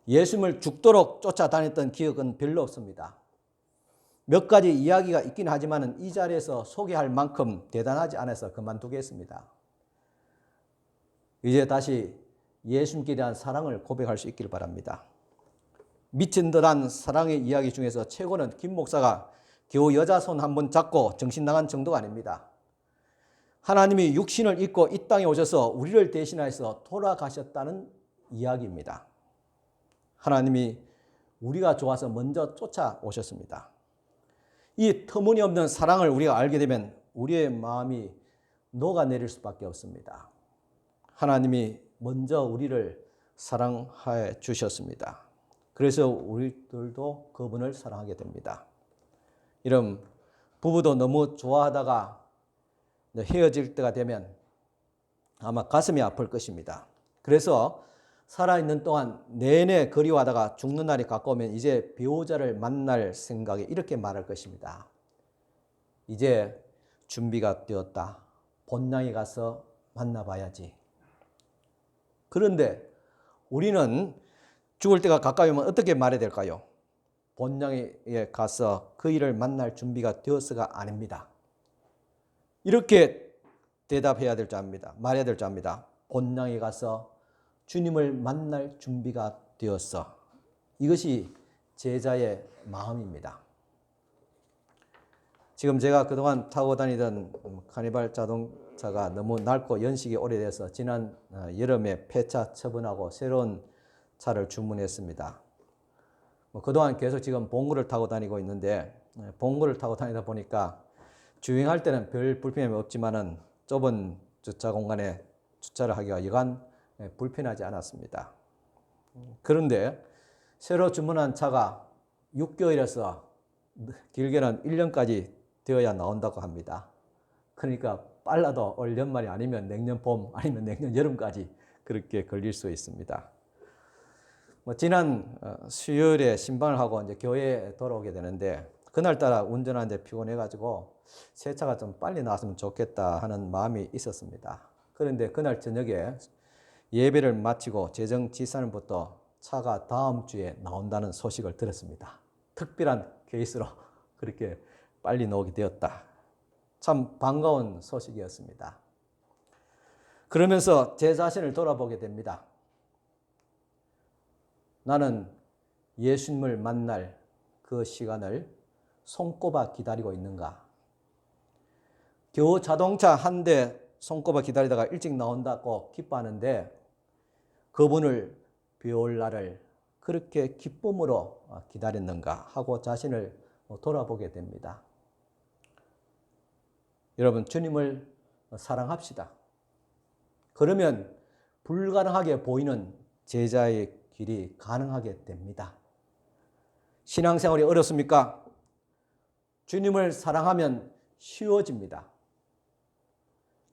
예수님을 죽도록 쫓아다녔던 기억은 별로 없습니다. 몇 가지 이야기가 있긴 하지만은 이 자리에서 소개할 만큼 대단하지 않아서 그만두겠습니다. 이제 다시 예수님께 대한 사랑을 고백할 수 있기를 바랍니다. 미친 듯한 사랑의 이야기 중에서 최고는 김 목사가 겨우 여자 손 한번 잡고 정신 나간 정도가 아닙니다. 하나님이 육신을 입고 이 땅에 오셔서 우리를 대신하여서 돌아가셨다는 이야기입니다. 하나님이 우리가 좋아서 먼저 쫓아오셨습니다. 이 터무니없는 사랑을 우리가 알게 되면 우리의 마음이 녹아내릴 수밖에 없습니다. 하나님이 먼저 우리를 사랑해 주셨습니다. 그래서 우리들도 그분을 사랑하게 됩니다. 이런 부부도 너무 좋아하다가 헤어질 때가 되면 아마 가슴이 아플 것입니다. 그래서 살아있는 동안 내내 그리워하다가 죽는 날이 가까우면 이제 배우자를 만날 생각에 이렇게 말할 것입니다. 이제 준비가 되었다. 본향에 가서 만나봐야지. 그런데 우리는 죽을 때가 가까이 오면 어떻게 말해야 될까요? 본향에 가서 그 일을 만날 준비가 되었어가 아닙니다. 이렇게 대답해야 될 줄 압니다. 말해야 될 줄 압니다. 본향에 가서 주님을 만날 준비가 되었어. 이것이 제자의 마음입니다. 지금 제가 그동안 타고 다니던 카니발 자동차가 너무 낡고 연식이 오래돼서 지난 여름에 폐차 처분하고 새로운 차를 주문했습니다. 그동안 계속 지금 봉고를 타고 다니고 있는데, 봉고를 타고 다니다 보니까 주행할 때는 별 불편함이 없지만은 좁은 주차 공간에 주차를 하기가 여간 불편하지 않았습니다. 그런데 새로 주문한 차가 6개월에서 길게는 1년까지 되어야 나온다고 합니다. 그러니까 빨라도 올 연말이 아니면 내년 봄 아니면 내년 여름까지 그렇게 걸릴 수 있습니다. 지난 수요일에 신방을 하고 이제 교회에 돌아오게 되는데, 그날따라 운전하는데 피곤해가지고 새 차가 좀 빨리 나왔으면 좋겠다 하는 마음이 있었습니다. 그런데 그날 저녁에 예배를 마치고 재정지산부터 차가 다음 주에 나온다는 소식을 들었습니다. 특별한 케이스로 그렇게 빨리 나오게 되었다. 참 반가운 소식이었습니다. 그러면서 제 자신을 돌아보게 됩니다. 나는 예수님을 만날 그 시간을 손꼽아 기다리고 있는가? 겨우 자동차 한 대 손꼽아 기다리다가 일찍 나온다고 기뻐하는데 그분을 뵈올 날을 그렇게 기쁨으로 기다렸는가 하고 자신을 돌아보게 됩니다. 여러분, 주님을 사랑합시다. 그러면 불가능하게 보이는 제자의 길이 가능하게 됩니다. 신앙생활이 어렵습니까? 주님을 사랑하면 쉬워집니다.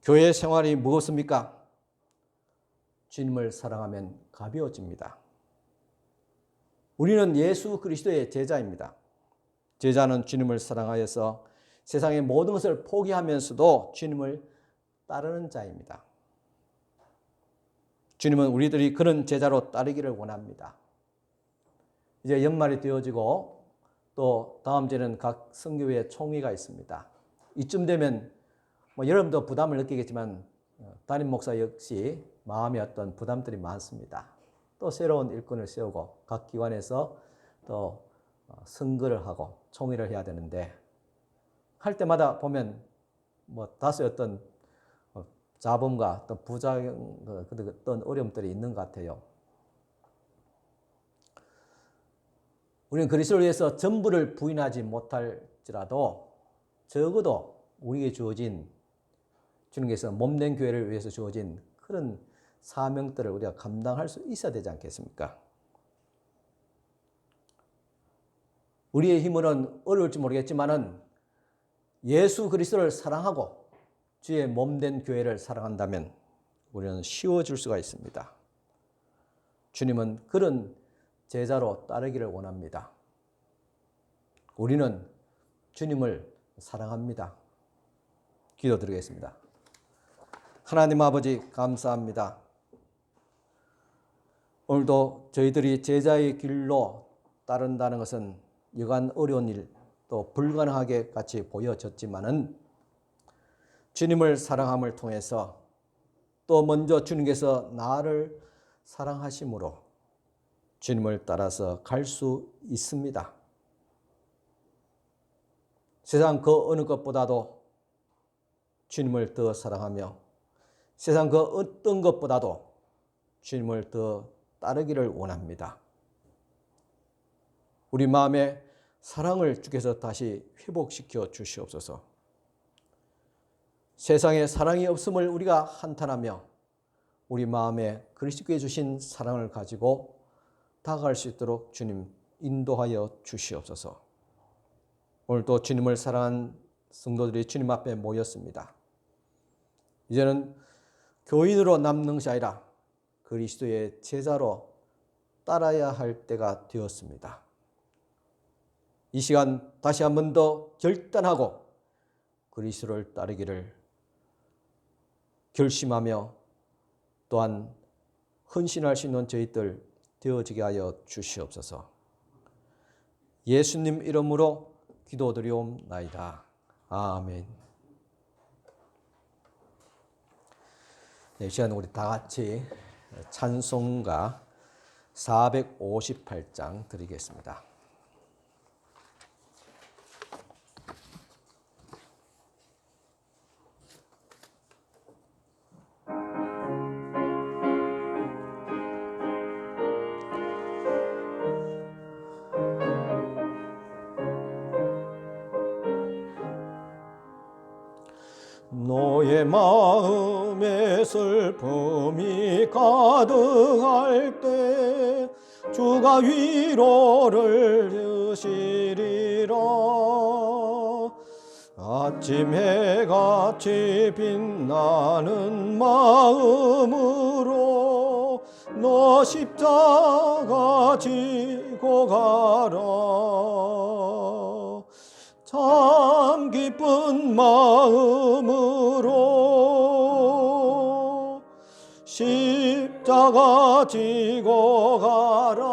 교회 생활이 무겁습니까? 주님을 사랑하면 가벼워집니다. 우리는 예수 그리스도의 제자입니다. 제자는 주님을 사랑하여서 세상의 모든 것을 포기하면서도 주님을 따르는 자입니다. 주님은 우리들이 그런 제자로 따르기를 원합니다. 이제 연말이 되어지고 또 다음 주에는 각 선교회 총회가 있습니다. 이쯤 되면 여러분도 부담을 느끼겠지만 담임 목사 역시 마음에 어떤 부담들이 많습니다. 또 새로운 일꾼을 세우고 각 기관에서 또 선거를 하고 총회를 해야 되는데 할 때마다 보면 다소 어떤 자본과 어떤 부작용, 어떤 어려움들이 있는 것 같아요. 우리는 그리스도를 위해서 전부를 부인하지 못할지라도 적어도 우리에게 주어진 주님께서 몸된 교회를 위해서 주어진 그런 사명들을 우리가 감당할 수 있어야 되지 않겠습니까? 우리의 힘으로는 어려울지 모르겠지만은 예수 그리스도를 사랑하고 주의 몸된 교회를 사랑한다면 우리는 쉬워질 수가 있습니다. 주님은 그런 제자로 따르기를 원합니다. 우리는 주님을 사랑합니다. 기도드리겠습니다. 하나님 아버지 감사합니다. 오늘도 저희들이 제자의 길로 따른다는 것은 여간 어려운 일, 또 불가능하게 같이 보여졌지만은 주님을 사랑함을 통해서 또 먼저 주님께서 나를 사랑하심으로 주님을 따라서 갈 수 있습니다. 세상 그 어느 것보다도 주님을 더 사랑하며 세상 그 어떤 것보다도 주님을 더 따르기를 원합니다. 우리 마음에 사랑을 주께서 다시 회복시켜 주시옵소서. 세상에 사랑이 없음을 우리가 한탄하며 우리 마음에 그리스도께 주신 사랑을 가지고 다가갈 수 있도록 주님 인도하여 주시옵소서. 오늘도 주님을 사랑한 성도들이 주님 앞에 모였습니다. 이제는 교인으로 남는 것이 아니라 그리스도의 제자로 따라야 할 때가 되었습니다. 이 시간 다시 한 번 더 결단하고 그리스도를 따르기를 결심하며 또한 헌신할 수 있는 저희들 되어지게 하여 주시옵소서. 예수님 이름으로 기도드리옵나이다. 아멘. 이 시간 우리 다 같이 찬송가 458장 드리겠습니다. 너의 마음에 슬픔이 가득할 때 주가 위로를 주시리라. 아침 해같이 빛나는 마음으로 너 십자가 지고 가라. 참 기쁜 마음으로 십자가 지고 가라.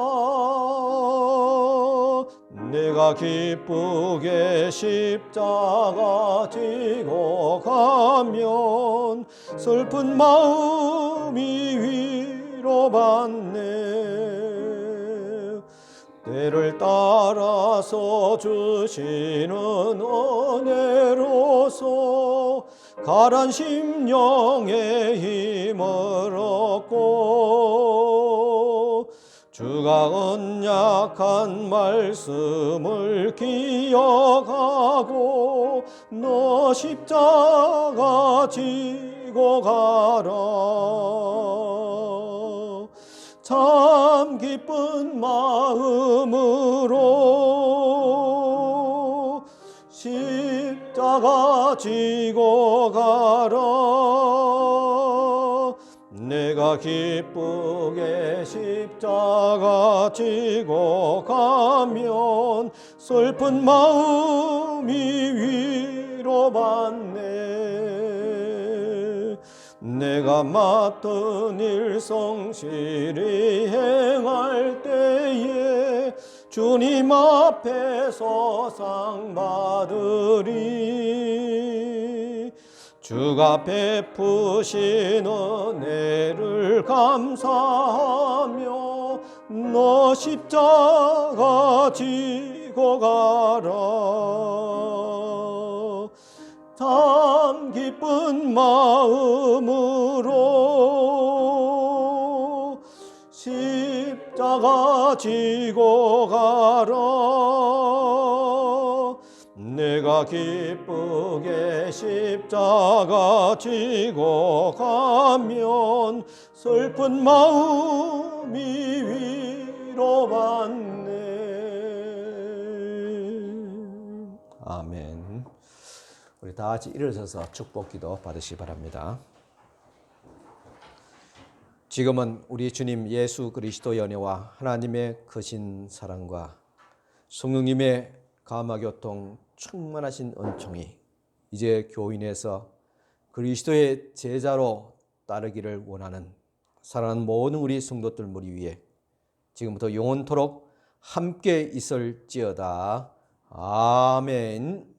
내가 기쁘게 십자가 지고 가면 슬픈 마음이 위로받네. 때를 따라서 주시는 은혜로서 가란 심령에 힘을 얻고 주가 언약한 말씀을 기억하고 너 십자가 지고 가라. 참 기쁜 마음으로 십자가 지고 가라. 내가 기쁘게 십자가 지고 가면 슬픈 마음이 위로받네. 내가 맡은 일 성실히 행할 때에 주님 앞에서 상 받으리. 주가 베푸신 은혜를 감사하며 너 십자가 지고 가라. 참 기쁜 마음으로 십자가 지고 가라. 내가 기쁘게 십자가 지고 가면 슬픈 마음이 위로받네. 아멘. 우리 다 같이 일어서서 축복기도 받으시기 바랍니다. 지금은 우리 주님 예수 그리스도의 은혜와 하나님의 크신 사랑과 성령님의 감화교통 충만하신 은총이 이제 교인에서 그리스도의 제자로 따르기를 원하는 사랑하는 모든 우리 성도들 무리 위에 지금부터 영원토록 함께 있을지어다. 아멘.